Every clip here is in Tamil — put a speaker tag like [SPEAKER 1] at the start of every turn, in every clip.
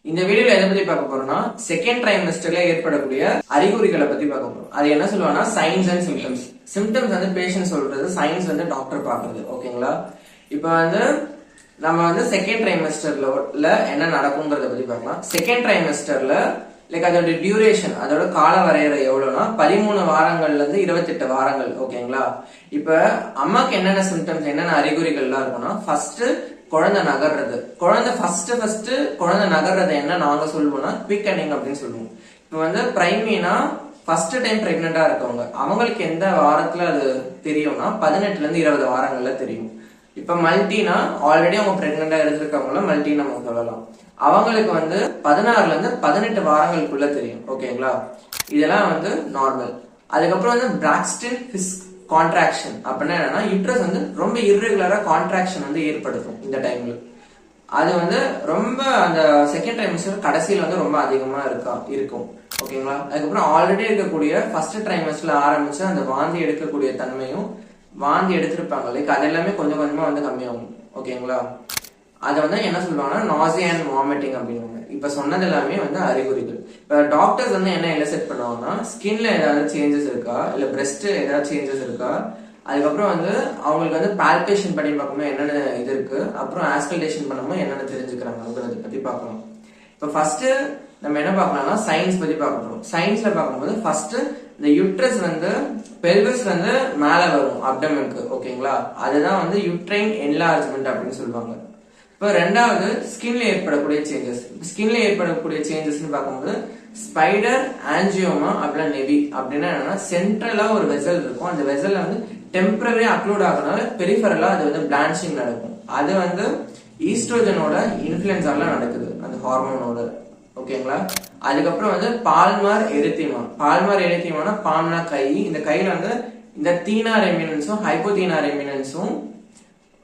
[SPEAKER 1] இந்த வீடியோல எதை பத்தி பார்க்க போறோம்னா செகண்ட் ட்ரைமஸ்டர்ல ஏற்படக்கூடிய அறிகுறிகளை பத்தி பார்க்க போறோம். அது என்ன சொல்லுவாங்கன்னா சைன்ஸ் அண்ட் சிம்டம்ஸ். சிம்டம்ஸ் வந்து பேஷண்ட் சொல்றது, சைன்ஸ் வந்து டாக்டர் பாக்குறது. ஓகேங்களா? இப்ப வந்து நம்ம வந்து செகண்ட் ட்ரைமஸ்டர்ல என்ன நடக்கும்ங்கறத பத்தி பார்க்கலாம். செகண்ட் ட்ரைமஸ்டர்ல அதோட டியூரேஷன், அதோட கால வரையறை எவ்வளவுனா 13 வாரங்கள்ல இருந்து 28 வாரங்கள். ஓகேங்களா? இப்ப அம்மாக்கு என்னென்ன சிம்டம்ஸ், என்னென்ன அறிகுறிகள்லாம் இருக்கும்னா, ஃபர்ஸ்ட் குழந்தை நகர்றது. குழந்தை ஃபர்ஸ்ட் குழந்தை நகர்றதை என்ன நாங்க சொல்லுவோம்னா குவிக்கனிங் அப்படின்னு சொல்லுவோம். இப்ப வந்து பிரைமீனா ஃபர்ஸ்ட் டைம் பிரெக்னெண்டா இருக்கவங்க, அவங்களுக்கு எந்த வாரத்துல அது தெரியும்னா 18ல இருந்து 20 வாரங்கள்ல தெரியும். இப்ப மல்டினா ஆல்ரெடி அவங்க பிரெக்னெண்டா இருந்திருக்கவங்கள மல்டி நம்ம சொல்லலாம். அவங்களுக்கு வந்து 16ல இருந்து 18 வாரங்களுக்குள்ள தெரியும். ஓகேங்களா? இதெல்லாம் வந்து நார்மல். அதுக்கப்புறம் வந்து பிராக்ஸ்டன் ஹிஸ் கான்ட்ராக்ஷன் அப்படின்னா என்னன்னா, யூட்ரஸ் வந்து ரொம்ப இர்ரெகுலரா கான்ட்ராக்ஷன் வந்து ஏற்படுத்தும் இந்த டைம்ல. அது வந்து ரொம்ப அந்த செகண்ட் ட்ரைமஸ்டர் கடைசியில வந்து ரொம்ப அதிகமா இருக்கும். ஓகேங்களா? அதுக்கப்புறம் ஆல்ரெடி இருக்கக்கூடிய ஃபர்ஸ்ட் ட்ரைமஸ்டர்ல ஆரம்பிச்சு அந்த வாந்தி எடுக்கக்கூடிய தன்மையும், வாந்தி எடுத்திருப்பாங்க லைக் அது எல்லாமே கொஞ்சம் கொஞ்சமா வந்து கம்மியாகும். ஓகேங்களா? அதை வந்து என்ன சொல்லுவாங்கன்னா நாசியா அண்ட் வாமிட்டிங் அப்படின்னுவாங்க. இப்ப சொன்னது எல்லாமே வந்து அறிகுறிகள். இப்ப டாக்டர்ஸ் வந்து என்ன எலிசெட் பண்ணுவாங்கன்னா, ஸ்கின்ல ஏதாவது சேஞ்சஸ் இருக்கா, இல்ல பிரெஸ்ட் ஏதாவது சேஞ்சஸ் இருக்கா, அதுக்கப்புறம் வந்து அவங்களுக்கு வந்து பால்பேஷன் பண்ணி பார்க்கும்போது என்னென்ன இது இருக்கு, அப்புறம் ஆஸ்கல்டேஷன் பண்ணும்போது என்னென்ன தெரிஞ்சுக்கிறாங்கிறத பத்தி பார்க்கலாம். இப்ப ஃபர்ஸ்ட் நம்ம என்ன பார்க்கலாம்னா சயின்ஸ் பத்தி பார்க்கணும். சயின்ஸ்ல பார்க்கும்போது ஃபர்ஸ்ட் இந்த யூட்ரஸ் வந்து பெல்விஸ் வந்து மேல வரும் அப்டமனுக்கு. ஓகேங்களா? அதுதான் வந்து யூட்ரைன் என்லார்ஜ்மெண்ட் அப்படின்னு சொல்லுவாங்க. இப்போ ரெண்டாவது ஸ்கின்ல ஏற்படக்கூடிய சேஞ்சஸ். ஸ்கின்ல ஏற்படக்கூடிய சேஞ்சஸ் பார்க்கும்போது ஸ்பைடர் ஆஞ்சியோமா அப்படின்னா நெவி அப்படின்னா என்னன்னா, சென்ட்ரலா ஒரு வெசல் இருக்கும். அந்த வெசல்ல வந்து டெம்பரரி அக்ளூட் ஆகுறதுனால பெரிஃபரலா அது வந்து பிளான்சிங் நடக்கும். அது வந்து ஈஸ்ட்ரோஜனோட இன்ஃபுளுன்ஸால நடக்குது, அந்த ஹார்மோனோட. ஓகேங்களா? அதுக்கப்புறம் வந்து பால்மார் எரித்திமா. பால்மார் எரித்திமானா பால்னா கை. இந்த கையில வந்து இந்த தீனார் எமினன்ஸும் ஹைப்போதீனார் எமினன்ஸும்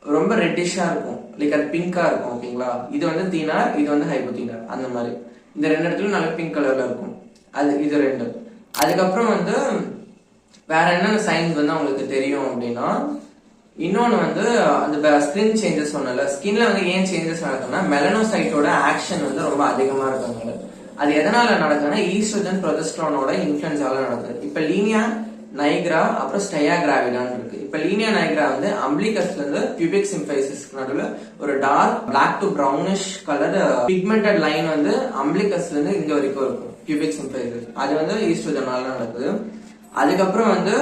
[SPEAKER 1] ரொம்ப ரெட்டிஷா இருக்கும், லைக் அது பிங்கா இருக்கும். ஓகேங்களா? இது வந்து தீனார், இது வந்து ஹைப்போதீனார். அந்த மாதிரி இந்த ரெண்டு இடத்துலயும் நல்ல பிங்க் கலர்ல இருக்கும். அது இது ரெண்டு. அதுக்கப்புறம் வந்து வேற என்னென்ன சைன்ஸ் வந்து அவங்களுக்கு தெரியும் அப்படின்னா, இன்னொன்னு வந்து அந்த ஸ்கின் சேஞ்சஸ் சொன்னல, ஸ்கின்ல வந்து ஏன் சேஞ்சஸ் நடக்குதுன்னா மெலனோசைட்டோட ஆக்ஷன் வந்து ரொம்ப அதிகமா இருக்காங்க. அது எதனால நடக்குதுன்னா ஈஸ்ட்ரோஜன் ப்ரொஜெஸ்டரோனோட இன்ஃபுளுன்ஸால நடக்குது. இப்ப லீனியா நைக்ரா அப்புறம் ஸ்டெயா கிராவிடான்னு இருக்கு. இப்ப லீனியா நைக்ரா வந்து அம்பிளிகஸ்ல இருந்து பியூபிக் சிம்பைசிஸ்க்கு நடுவுல ஒரு dark black to brownish colour pigmented line வந்து அம்பிளிகஸ்ல இருந்து இங்க வரைக்கும் இருக்கும், பியூபிக் சிம்பைசிஸ். அது வந்து ஈஸ்ட்ரோஜனால நடக்குது. அதுக்கப்புறம் வந்து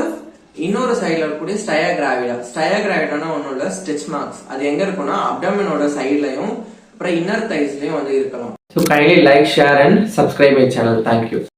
[SPEAKER 1] இன்னொரு சைடுல இருக்கக்கூடிய ஸ்டெயா கிராவிடா. ஸ்டெயா கிராவிடானா ஒன்னும் இல்ல, ஸ்டிச் மார்க்ஸ். அது எங்க இருக்கும்னா அப்டமனோட சைட்லயும் அப்புறம் இன்னர் தைஸ்லயும் வந்து இருக்கலாம். So kindly like, share and subscribe my channel. Thank you.